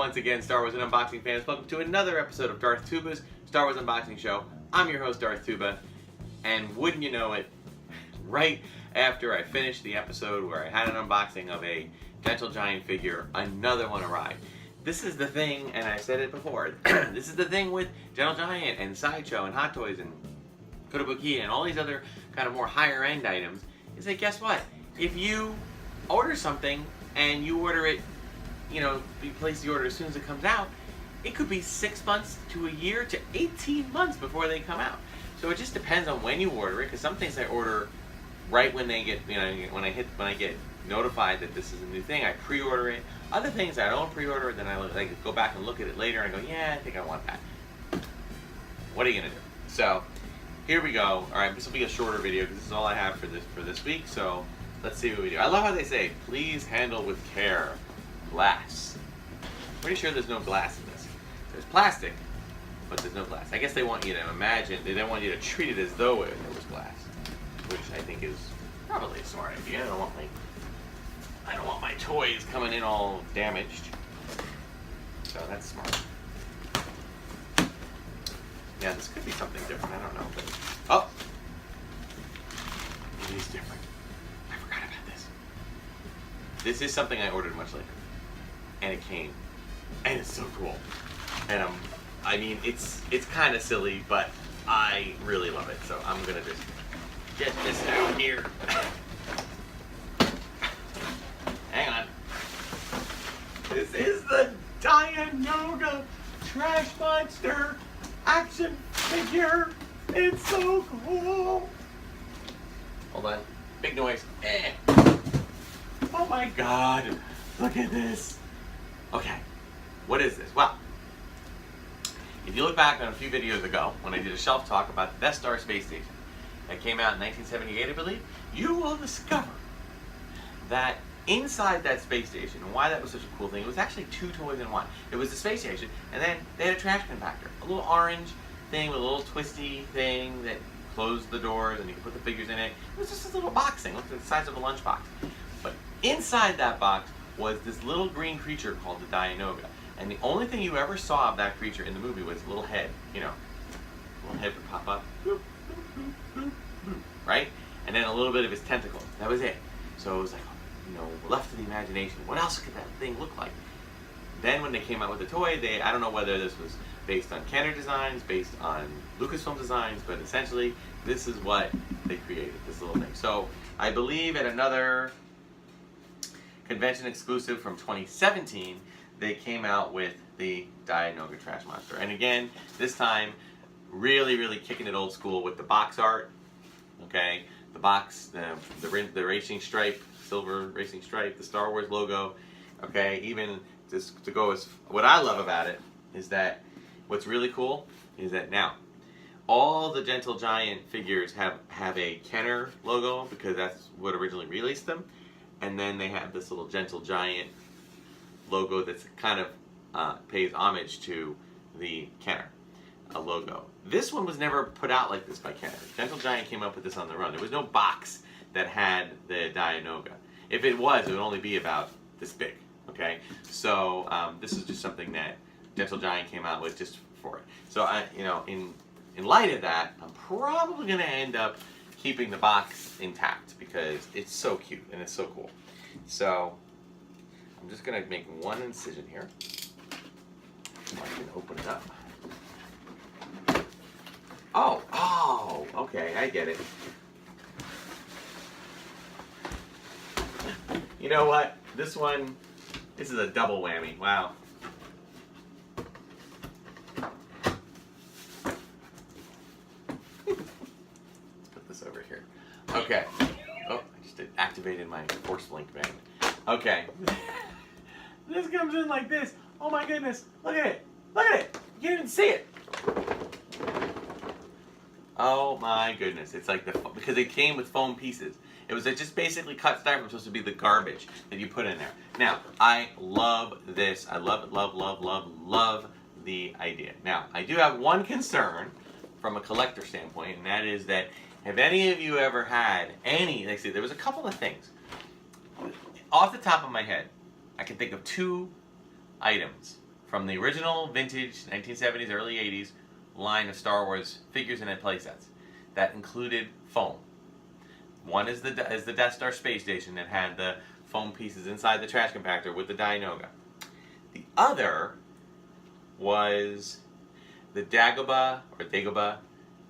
once again, Star Wars and Unboxing fans. Welcome to another episode of Darth Tuba's Star Wars Unboxing Show. I'm your host, Darth Tuba, and wouldn't you know it, right after I finished the episode where I had an unboxing of a Gentle Giant figure, another one arrived. This is the thing, and I said it before, this is the thing with Gentle Giant and Sideshow and Hot Toys and Kotobukiya and all these other kind of more higher end items, is that guess what? If you order something and you order it, you place the order as soon as it comes out, it could be 6 months to a year to 18 months before they come out. So it just depends on when you order it, because some things I order right when they get, when I get notified that this is a new thing, I pre-order it. Other things I don't pre-order, then I go back and look at it later and I go, yeah, I think I want that. What are you gonna do? So here we go. All right, this will be a shorter video because this is all I have for this week. So let's see what we do. I love how they say, please handle with care. Glass. Pretty sure there's no glass in this. There's plastic, but there's no glass. I guess they want you to imagine, they don't want you to treat it as though there was glass, which I think is probably a smart idea. I don't want my toys coming in all damaged. So that's smart. Yeah, this could be something different. I don't know, but oh, it is different. I forgot about this. This is something I ordered much later, and it came, and it's so cool. And I mean, it's kind of silly, but I really love it. So I'm gonna just get this out here. Hang on. This is the Dianoga Trash Monster action figure. It's so cool. Hold on. Big noise. Oh my god. Look at this. Okay. What is this? Well, if you look back on a few videos ago when I did a shelf talk about the Death Star space station that came out in 1978, I believe, you will discover that inside that space station, and why that was such a cool thing, it was actually two toys in one. It was the space station, and then they had a trash compactor, a little orange thing with a little twisty thing that closed the doors and you could put the figures in it. It was just this little box thing, looked like the size of a lunchbox. But inside that box was this little green creature called the Dianoga. And the only thing you ever saw of that creature in the movie was a little head, a little head would pop up, boop, boop, boop, boop, boop, right? And then a little bit of his tentacles. That was it. So it was like, left to the imagination. What else could that thing look like? Then when they came out with the toy, I don't know whether this was based on Kenner designs, based on Lucasfilm designs, but essentially this is what they created, this little thing. So I believe at another convention exclusive from 2017, they came out with the Dianoga Trash Monster. And again, this time, really, really kicking it old school with the box art, okay? The box, the racing stripe, silver racing stripe, the Star Wars logo, okay? Even just to go as, what I love about it is that what's really cool is that now, all the Gentle Giant figures have a Kenner logo because that's what originally released them. And then they have this little Gentle Giant logo that's kind of pays homage to the Kenner logo. This one was never put out like this by Kenner. Gentle Giant came up with this on their own. There was no box that had the Dianoga. If it was, it would only be about this big, okay? So this is just something that Gentle Giant came out with just for it. So in light of that, I'm probably gonna end up keeping the box intact because it's so cute and it's so cool. So I'm just gonna make one incision here. I can open it up. Oh, okay, I get it. You know what? This is a double whammy. Wow. Let's put this over here. Okay. Oh, I just activated my force link band. Okay. This comes in like this. Oh my goodness. Look at it. Look at it. You can't even see it. Oh my goodness. It's like because it came with foam pieces. It was just basically cut styrofoam, supposed to be the garbage that you put in there. Now, I love this. I love it, love the idea. Now, I do have one concern from a collector standpoint, and that is that have any of you ever had any, like I said, there was a couple of things. Off the top of my head, I can think of two items from the original vintage 1970s, early 80s line of Star Wars figures and playsets that included foam. One is the Death Star space station that had the foam pieces inside the trash compactor with the Dianoga. The other was the Dagobah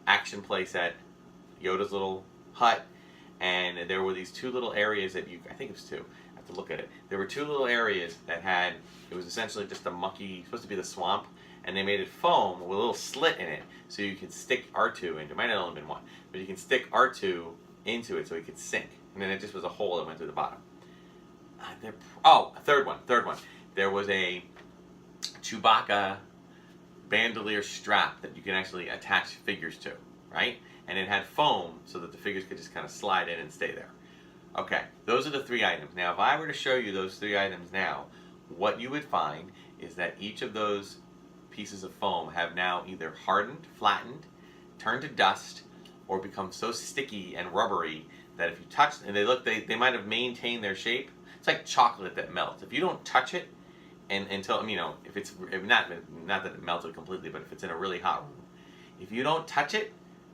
action playset, Yoda's little hut, and there were these two little areas that I think it was two, I have to look at it. There were two little areas that it was essentially just a mucky, supposed to be the swamp, and they made it foam with a little slit in it so you could stick R2 into it. It might have only been one, but you can stick R2 into it so it could sink. And then it just was a hole that went through the bottom. A third one. There was a Chewbacca bandolier strap that you can actually attach figures to, right? And it had foam so that the figures could just kind of slide in and stay there. Okay, those are the three items. Now, if I were to show you those three items now, what you would find is that each of those pieces of foam have now either hardened, flattened, turned to dust, or become so sticky and rubbery that if you touch, and they might have maintained their shape. It's like chocolate that melts. If you don't touch it, and until, you know, if not that it melted completely, but if it's in a really hot room, if you don't touch it,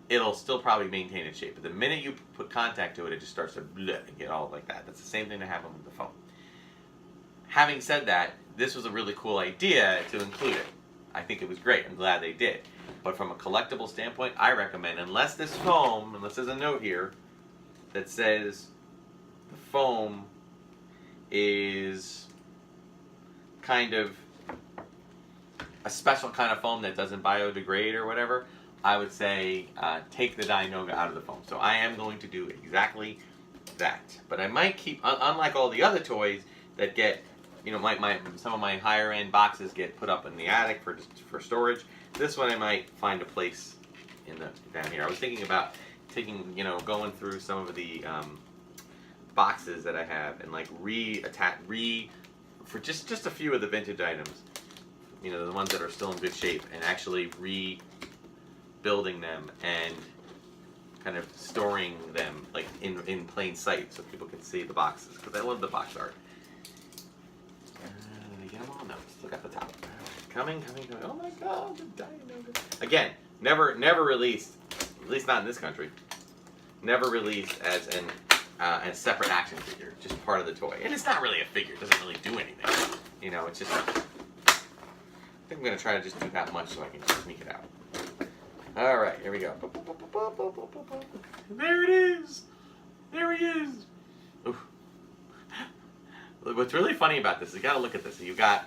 it'll still probably maintain its shape. But the minute you put contact to it, it just starts to bleh and get all like that. That's the same thing that happened with the foam. Having said that, this was a really cool idea to include it. I think it was great. I'm glad they did. But from a collectible standpoint, I recommend, unless there's a note here that says the foam is kind of a special kind of foam that doesn't biodegrade or whatever, I would say take the Dianoga out of the foam. So I am going to do exactly that. But I might keep, unlike all the other toys that get, you know, some of my higher end boxes get put up in the attic for storage. This one I might find a place down here. I was thinking about taking, you know, going through some of the boxes that I have and like for just a few of the vintage items, you know, the ones that are still in good shape, and actually rebuilding them and kind of storing them like in plain sight so people can see the boxes, because I love the box art. Did I get them all? No, look at the top. Coming. Oh my God, the Dianoga. Again, never released, at least not in this country, never released as a separate action figure, just part of the toy. And it's not really a figure, it doesn't really do anything. You know, it's just, I think I'm going to try to just do that much so I can just sneak it out. Alright, here we go. There it is! There he is! Oof. What's really funny about this is you got to look at this. You've got,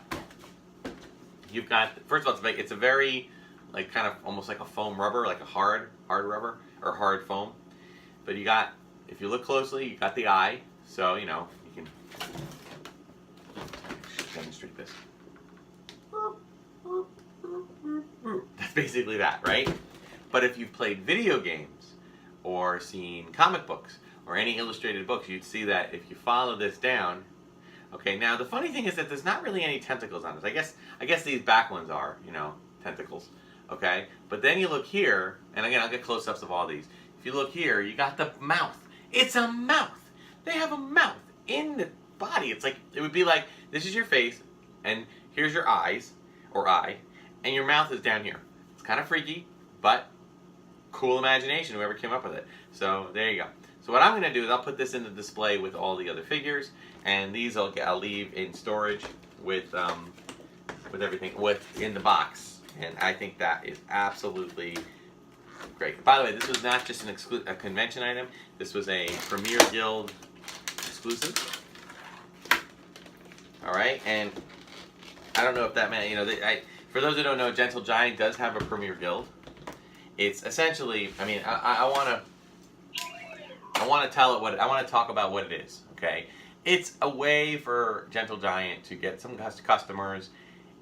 first of all, it's a very, like, kind of almost like a foam rubber, like a hard rubber, or hard foam. But you got, if you look closely, you got the eye, so, you know, you can demonstrate this. That's basically that, right? But if you've played video games or seen comic books or any illustrated books, you'd see that if you follow this down. Okay, now the funny thing is that there's not really any tentacles on this. I guess these back ones are, you know, tentacles. Okay, but then you look here, and again, I'll get close-ups of all these. If you look here, you got the mouth. It's a mouth. They have a mouth in the body. It's like, it would be like, this is your face, and here's your eyes, or eye, and your mouth is down here. It's kind of freaky, but cool imagination, whoever came up with it. So there you go. So what I'm going to do is I'll put this in the display with all the other figures, and these I'll leave in storage with everything in the box. And I think that is absolutely great. By the way, this was not just a convention item. This was a Premier Guild exclusive. All right, and I don't know if that meant, you know, for those who don't know, Gentle Giant does have a Premier Guild. It's essentially, I mean, I want to talk about what it is. Okay, it's a way for Gentle Giant to get some customers.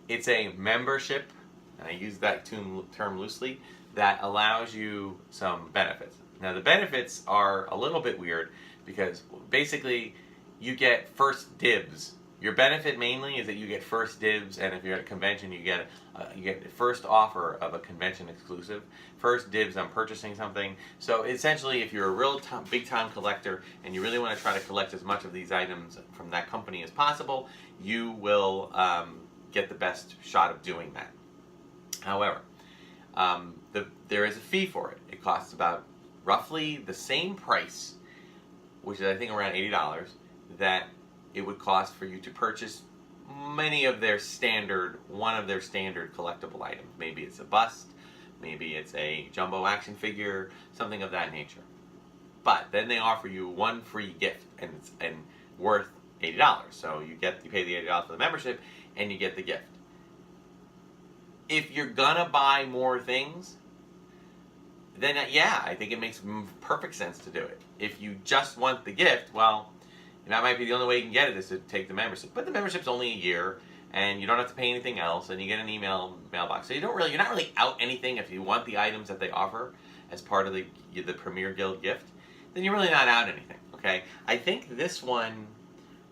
It's a membership, and I use that term loosely, that allows you some benefits. Now the benefits are a little bit weird because basically you get first dibs. Your benefit mainly is that you get first dibs, and if you're at a convention, you get the first offer of a convention exclusive, first dibs on purchasing something. So essentially, if you're a real big-time collector and you really want to try to collect as much of these items from that company as possible, you will get the best shot of doing that. However, there is a fee for it. It costs about roughly the same price, which is I think around $80, that it would cost for you to purchase one of their standard collectible items. Maybe it's a bust, maybe it's a jumbo action figure, something of that nature. But then they offer you one free gift, and it's worth $80. So you pay the $80 for the membership, and you get the gift. If you're gonna buy more things, then yeah, I think it makes perfect sense to do it. If you just want the gift, well, that might be the only way you can get it, is to take the membership. But the membership's only a year, and you don't have to pay anything else, and you get an mailbox. So you're not really out anything if you want the items that they offer as part of the Premier Guild gift. Then you're really not out anything. Okay, I think this one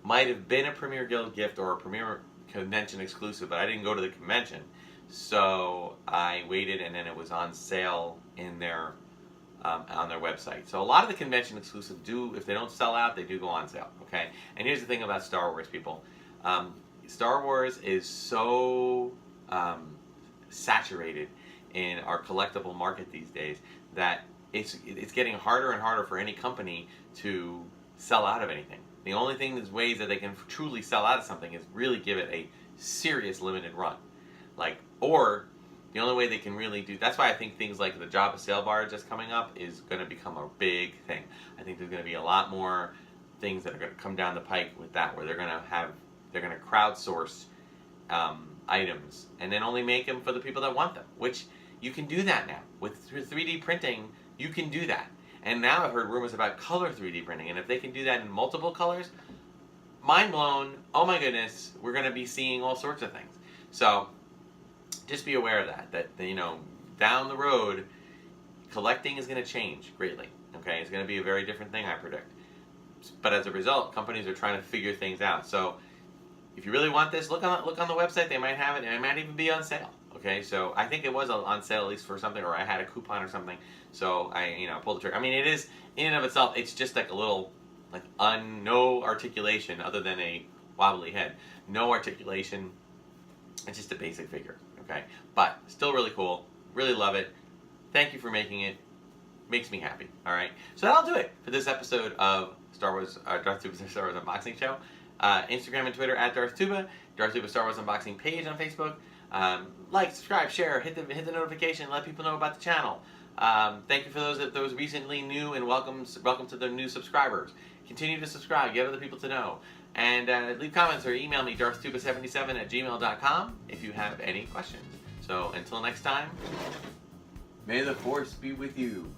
might have been a Premier Guild gift or a Premier Convention exclusive, but I didn't go to the convention, so I waited, and then it was on sale in their on their website. So a lot of the convention exclusive if they don't sell out, they do go on sale. Okay, and here's the thing about Star Wars, people. Star Wars is so saturated in our collectible market these days that it's getting harder and harder for any company to sell out of anything. The only ways that they can truly sell out of something is really give it a serious limited run. Or the only way they can really do, that's why I think things like the Jabba sail barge that's coming up is going to become a big thing. I think there's going to be a lot more things that are going to come down the pike with that, where they're going to crowdsource items and then only make them for the people that want them, which you can do that now. With 3D printing, you can do that. And now I've heard rumors about color 3D printing, and if they can do that in multiple colors, mind blown, oh my goodness, we're going to be seeing all sorts of things. So just be aware of that, down the road, collecting is going to change greatly. Okay, it's going to be a very different thing, I predict. But as a result, companies are trying to figure things out. So if you really want this, look on the website. They might have it, and it might even be on sale. Okay, so I think it was on sale, at least for something, or I had a coupon or something. So I pulled the trigger. I mean, it is in and of itself. It's just like a little no articulation other than a wobbly head. No articulation. It's just a basic figure. Okay, but still really cool. Really love it. Thank you for making it. Makes me happy. All right, so that'll do it for this episode of Star Wars Darth Tuba Star Wars Unboxing Show. Instagram and Twitter at Darth Tuba. Darth Tuba Star Wars Unboxing page on Facebook. Like, subscribe, share, hit the notification, let people know about the channel. Thank you for those recently new, and welcome to the new subscribers. Continue to subscribe, get other people to know. And leave comments or email me, darthtuba77@gmail.com, if you have any questions. So until next time, may the Force be with you.